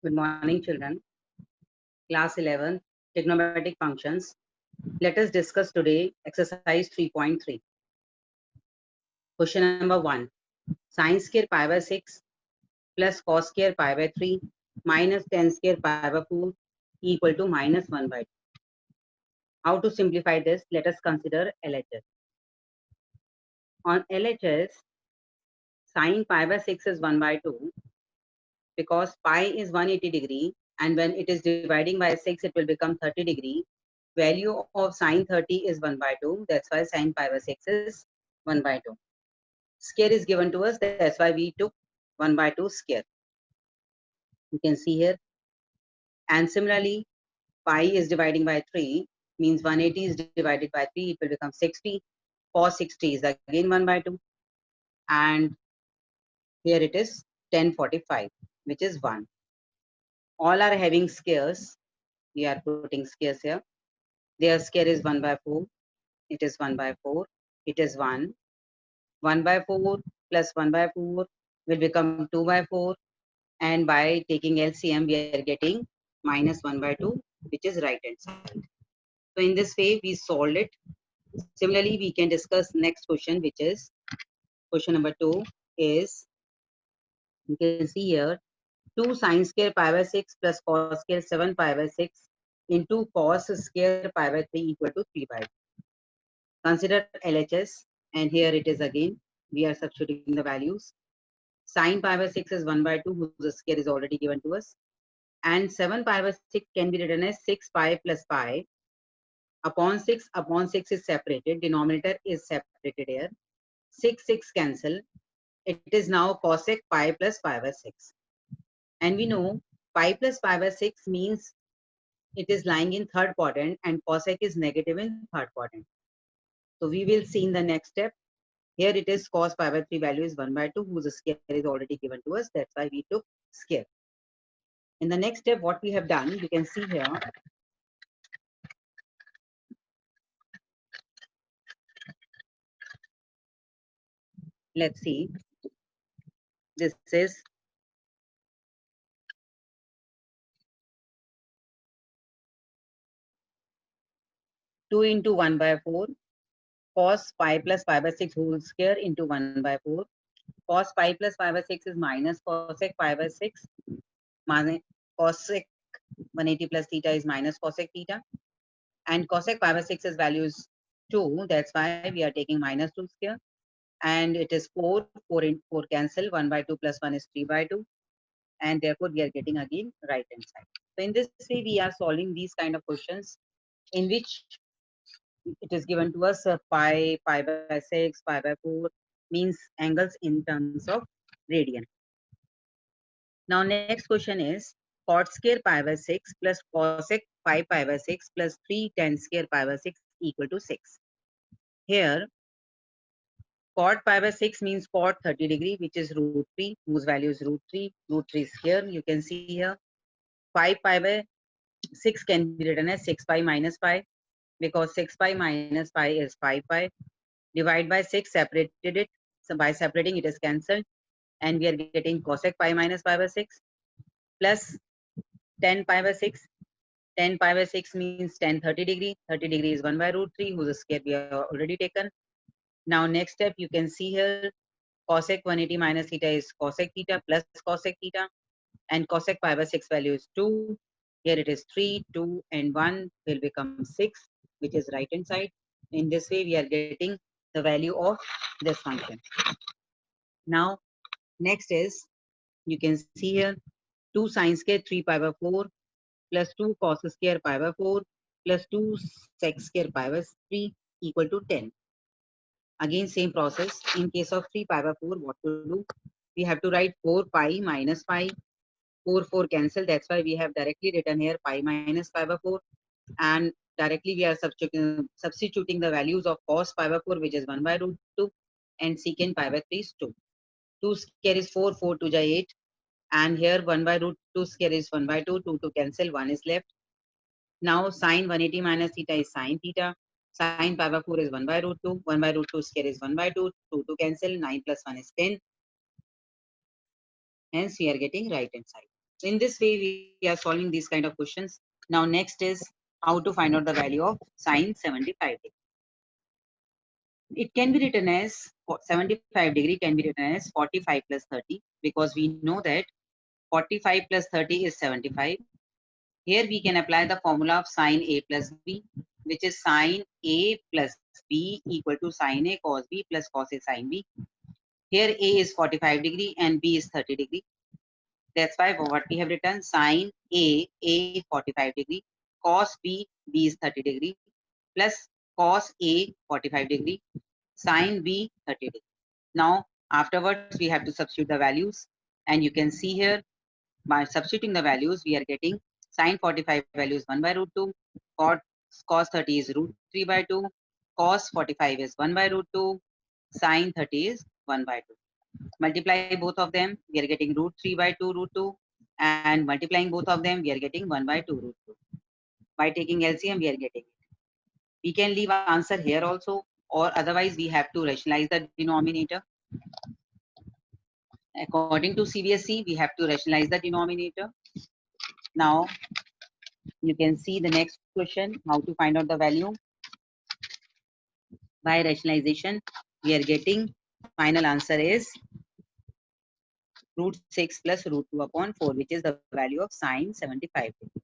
Good morning, children. Class 11, Trigonometric Functions. Let us discuss today exercise 3.3. Question number 1. Sin square pi by 6 plus cos square pi by 3 minus tan square pi by 4 equal to minus 1 by 2. How to simplify this? Let us consider LHS. On LHS, sin pi by 6 is 1 by 2 because pi is 180 degree, and when it is dividing by 6 it will become 30 degree. Value of sine 30 is 1 by 2. That's why sine pi by 6 is 1 by 2. Square is given to us. That's why we took 1 by 2 square. You can see here. And similarly, pi is dividing by 3, means 180 is divided by 3. It will become 60. Cos 60 is again 1 by 2. And here it is 1045, which is 1. All are having squares. We are putting squares here. Their square is 1 by 4. It is 1 by 4. It is 1. 1 by 4 plus 1 by 4 will become 2 by 4, and by taking LCM we are getting minus 1 by 2, which is right hand side. So in this way we solved it. Similarly, we can discuss next question, which is question number 2 is, you can see here, 2 sin square pi by 6 plus cos square 7 pi by 6 into cos square pi by 3 equal to 3 by 2. Consider LHS, and here it is again. We are substituting the values. Sin pi by 6 is 1 by 2, whose square is already given to us. And 7 pi by 6 can be written as 6 pi plus pi upon 6 is separated. Denominator is separated here. 6 cancel. It is now cosec pi plus pi by 6. And we know pi plus pi by 6 means it is lying in third quadrant, and cosec is negative in third quadrant. So we will see in the next step. Here it is cos pi by 3 value is 1 by 2, whose square is already given to us. That's why we took square. In the next step, what we have done, you can see here. Let's see. This is two into 1 by 4 cos pi plus pi by 6 whole square into 1 by 4. Cos pi plus pi by 6 is minus cosec pi by 6. Cosec 180 plus theta is minus cosec theta. And cosec pi by 6 is value is 2. That's why we are taking minus 2 square. And it is 4. 4 cancel. 1 by 2 plus 1 is 3 by 2. And therefore we are getting again right hand side. So in this way we are solving these kind of questions in which it is given to us pi by 6, pi by 4 means angles in terms of radian. Now next question is cot square pi by 6 plus cosec pi by 6 plus 3 tan square pi by 6 equal to 6. Here cot pi by 6 means cot 30 degree, which is root 3, whose value is root 3. Root 3 is here. You can see here 5 pi by 6 can be written as 6 pi minus pi, because 6 pi minus pi is 5 pi. Divide by 6, separated it. So by separating it is cancelled, and we are getting cosec pi minus pi by 6 plus 10 pi by 6. 10 pi by 6 means 10 30 degree. 30 degree is 1 by root 3, whose square we have already taken. Now next step, you can see here cosec 180 minus theta is cosec theta plus cosec theta, and cosec pi by 6 value is 2. Here it is 3, 2 and 1 will become 6, which is right hand side. In this way we are getting the value of this function. Now next is, you can see here 2 sin square 3 pi by 4 plus 2 cos square pi by 4 plus 2 sec square pi by 3 equal to 10. Again same process. In case of 3 pi by 4, what to do? We have to write 4 pi minus pi. 4 cancel. That's why we have directly written here pi minus pi by 4, and directly we are substituting the values of cos pi by 4, which is 1 by root 2, and secant pi by 3 is 2. 2 square is 4, 4 2 is 8, and here 1 by root 2 square is 1 by 2, 2 to cancel, 1 is left. Now sine 180 minus theta is sine theta. Sine pi by 4 is 1 by root 2. 1 by root 2 square is 1 by 2. 2 to cancel. 9 plus 1 is 10. Hence we are getting right hand side. In this way, we are solving these kind of questions. Now, next is how to find out the value of sine 75 degree. It can be written as 75 degree can be written as 45 plus 30 because we know that 45 plus 30 is 75. Here we can apply the formula of sine A plus B, which is sine A plus B equal to sine A cos B plus cos A sine B. Here A is 45 degree and B is 30 degree. That's why what we have written sine A 45 degree, cos B is 30 degree, plus cos A 45 degree, sine B 30 degree. Now afterwards we have to substitute the values, and you can see here by substituting the values we are getting sine 45 value is 1 by root 2, cos 30 is root 3 by 2, cos 45 is 1 by root 2, sine 30 is 1 by 2. Multiply both of them, we are getting root 3 by 2 root 2, and multiplying both of them we are getting 1 by 2 root 2. By taking LCM we are getting it. We can leave our answer here also, or otherwise we have to rationalize the denominator. According to CBSE, we have to rationalize the denominator. Now you can see the next question, how to find out the value. By rationalization, we are getting final answer is root 6 plus root 2 upon 4, which is the value of sine 75 degree.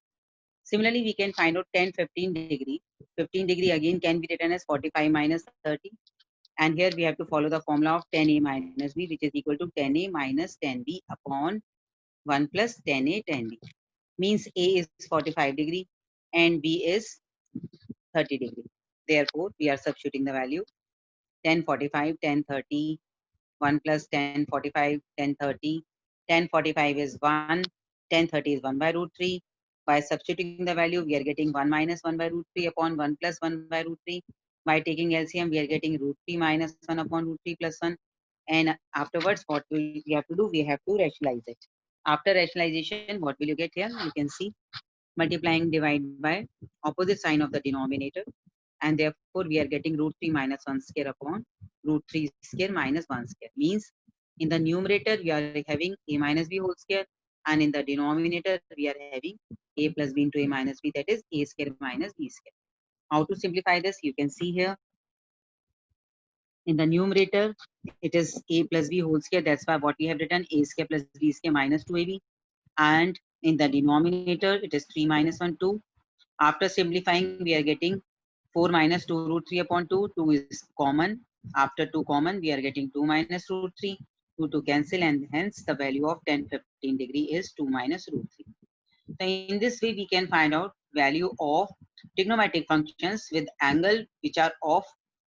Similarly, we can find out 10, 15 degree. 15 degree again can be written as 45 minus 30. And here we have to follow the formula of 10a minus b, which is equal to 10a minus 10b upon 1 plus 10a 10b. Means a is 45 degree and b is 30 degree. Therefore, we are substituting the value 10 45, 10 30, 1 plus 10 45, 10 30. 10 45 is 1, 10 30 is 1 by root 3. By substituting the value, we are getting 1 minus 1 by root 3 upon 1 plus 1 by root 3. By taking LCM, we are getting root 3 minus 1 upon root 3 plus 1. And afterwards, what we have to do? We have to rationalize it. After rationalization, what will you get here? You can see multiplying divide by opposite sign of the denominator, and therefore we are getting root 3 minus 1 square upon root 3 square minus 1 square. Means in the numerator we are having a minus b whole square, and in the denominator we are having a plus b into a minus b, that is a square minus b square. How to simplify this? You can see here in the numerator it is a plus b whole square, that's why what we have written a square plus b square minus 2ab, and in the denominator it is 3 minus 1 2. After simplifying, we are getting 4 minus 2 root 3 upon 2. 2 is common. After 2 common, we are getting 2 minus root 3. 2 to cancel, and hence the value of 10 15 degree is 2 minus root 3. So in this way, we can find out value of trigonometric functions with angle which are of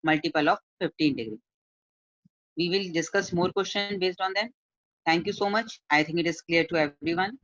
multiple of 15 degree. We will discuss more questions based on them. Thank you so much. I think it is clear to everyone.